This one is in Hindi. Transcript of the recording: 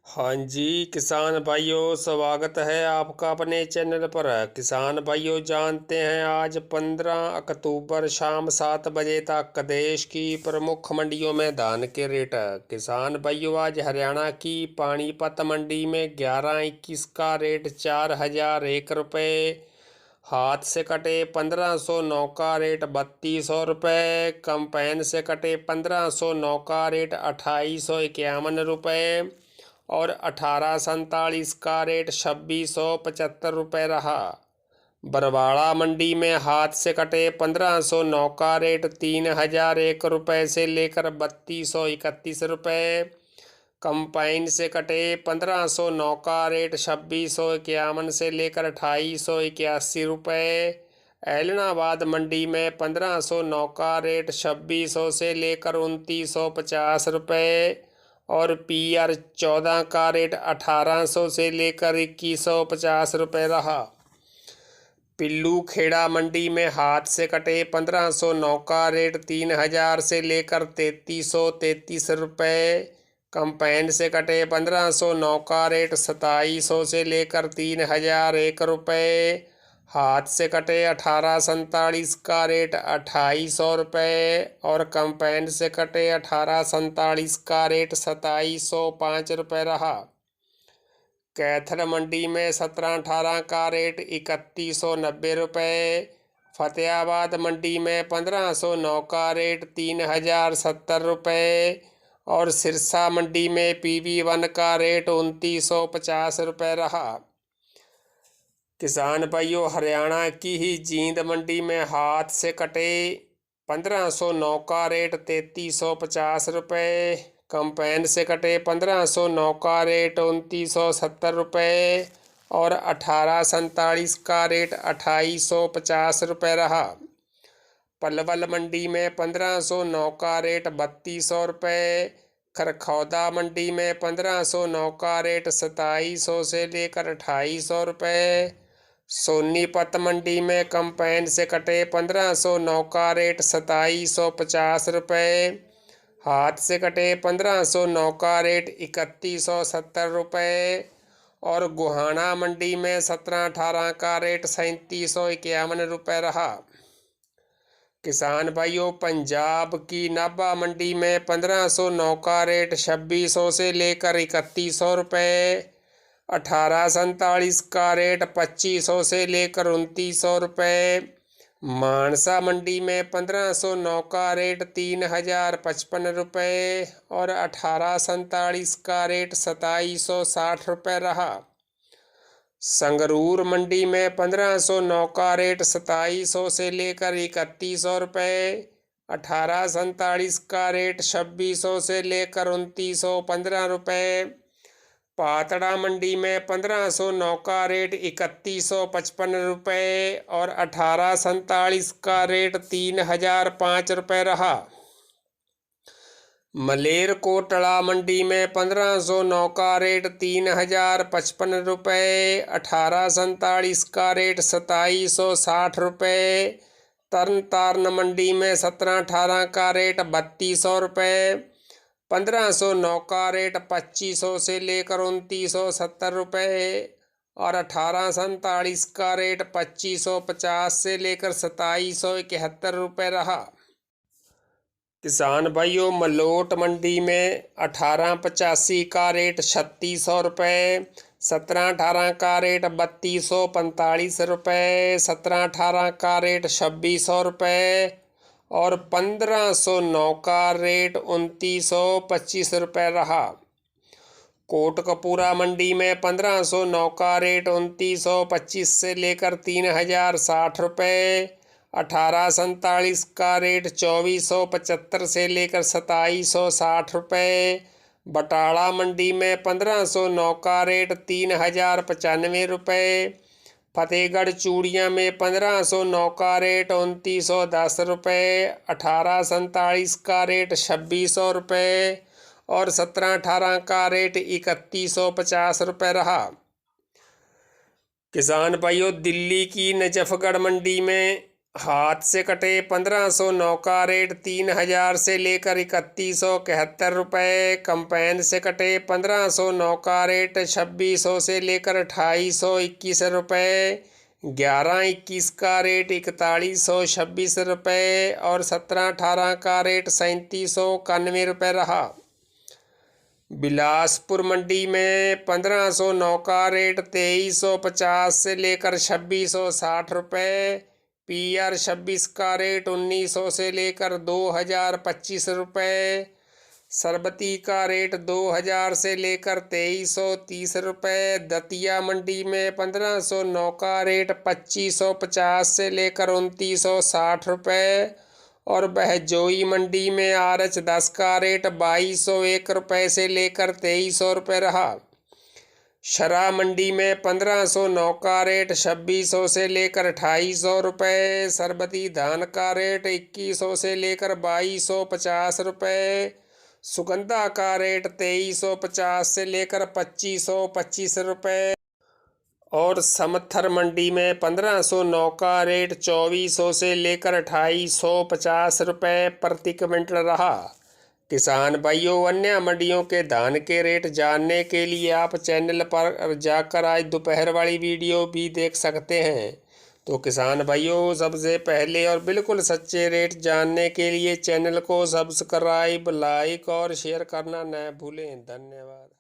हाँ जी, किसान भाइयों, स्वागत है आपका अपने चैनल पर। किसान भाइयों, जानते हैं आज 15 अक्टूबर शाम 7 बजे तक देश की प्रमुख मंडियों में धान के रेट। किसान भाइयों, आज हरियाणा की पानीपत मंडी में 11-21 का रेट 4001 रुपये, हाथ से कटे 1509 का रेट 3200 रुपये, कंपाइन से कटे 1509 का रेट 2851 रुपये और 1847 का रेट 2675 रुपये रहा। बरवाड़ा मंडी में हाथ से कटे 1509 का रेट 3001 रुपये से लेकर 3231 रुपये, कंपाइन से कटे 1509 का रेट 2651 से लेकर 2881 रुपये। ऐलनाबाद मंडी में 1509 का रेट 2600 से लेकर 2950 रुपये और PR 14 का रेट 1800 से लेकर 2150 रहा। पिल्लू खेड़ा मंडी में हाथ से कटे 1509 का रेट 3000 से लेकर 3333 रुपये, कंपाइन से कटे 1509 का रेट 2700 से लेकर 3001 रुपये, हाथ से कटे 1847 का रेट 2800 रुपये और कंपाइन से कटे 1847 का रेट 2705 रुपये रहा। कैथल मंडी में 17-18 का रेट 3190 रुपये, फतेहाबाद मंडी में 1509 का रेट 3070 रुपये और सिरसा मंडी में PV1 का रेट 2950 रुपये रहा। किसान भाइयों, हरियाणा की ही जींद मंडी में हाथ से कटे 1509 का रेट 3350 रुपये, कंपाइन से कटे 1509 का रेट 2970 रुपये और 1847 का रेट 2850 रुपये रहा। पलवल मंडी में 1509 का रेट 3200 रुपये, खरखौदा मंडी में 1509 का रेट 2700 से लेकर 2800 रुपये, सोनीपत मंडी में कंपाइन से कटे 1509 का रेट 2750 रुपये, हाथ से कटे 1509 का रेट 3170 रुपये और गोहाना मंडी में 17-18 का रेट 3751 रुपये रहा। किसान भाइयों, पंजाब की नाभा मंडी में 1509 का रेट 2600 से लेकर 3100 रुपये, 1847 का रेट 2500 से लेकर 2900 रुपये, मानसा मंडी में 1509 का रेट 3055 रुपये और 1847 का रेट 2760 रुपये रहा। संगरूर मंडी में 1509 का रेट 2700 से लेकर 3100 रुपये, 1847 का रेट 2600 से लेकर 2915 रुपये, पातड़ा मंडी में 1509 का रेट 3155 रुपये और 1847 का रेट 3005 रुपये रहा। मलेरकोटला मंडी में 1509 का रेट 3055 रुपये, 1847 का रेट 2760 रुपये, तरन तारण मंडी में 17-18 का रेट 3200 रुपये, 1509 का रेट 2500 से लेकर 2970 रुपये और 1847 का रेट 2550 से लेकर 2771 रुपये रहा। किसान भाइयों, मलोट मंडी में 1885 का रेट 3600 रुपये, 17-18 का रेट 3245 रुपये, 17-18 का रेट 2600 रुपये और 1509 का रेट 2925 रुपये रहा। कोटकपूरा मंडी में 1509 का रेट 2925 से लेकर 3060 रुपये, 1847 का रेट 2475 से लेकर 2760 रुपये, बटाला मंडी में 1509 का रेट 3095 रुपये, फतेहगढ़ चूड़ियाँ में 1509 का रेट 2910 रुपये, 1847 का रेट 2600 रुपये और 17-18 का रेट 3150 रुपये रहा। किसान भाइयों, दिल्ली की नजफगढ़ मंडी में हाथ से कटे 1509 का रेट 3000 से लेकर 3171 रुपये। कंपेन से कटे 1509 का रेट 2600 से लेकर 2821 रुपये। 11-21 का रेट 4126 रुपये और 17-18 का रेट 3791 रुपये रहा। बिलासपुर मंडी में 1509 का रेट 2350 से लेकर 2660 रुपये। PR 26 का रेट 1900 से लेकर 2025 रुपये। सरबती का रेट 2000 से लेकर 2330 रुपये। दतिया मंडी में 1509 का रेट 2550 से लेकर 2960 रुपये और बहजोई मंडी में RH 10 का रेट 2201 रुपये से लेकर 2300 रुपये रहा। शरा मंडी में 1509 का रेट 2600 से लेकर 2800 रुपये। सरबती धान का रेट 2100 से लेकर 2250 रुपये। सुगंधा का रेट 2350 से लेकर 2525 रुपये और समथर मंडी में 1509 का रेट 2400 से लेकर 2850 रुपये प्रति क्विंटल रहा। किसान भाइयों, अन्य मंडियों के धान के रेट जानने के लिए आप चैनल पर जाकर आज दोपहर वाली वीडियो भी देख सकते हैं। तो किसान भाइयों, सबसे पहले और बिल्कुल सच्चे रेट जानने के लिए चैनल को सब्सक्राइब, लाइक और शेयर करना न भूलें। धन्यवाद।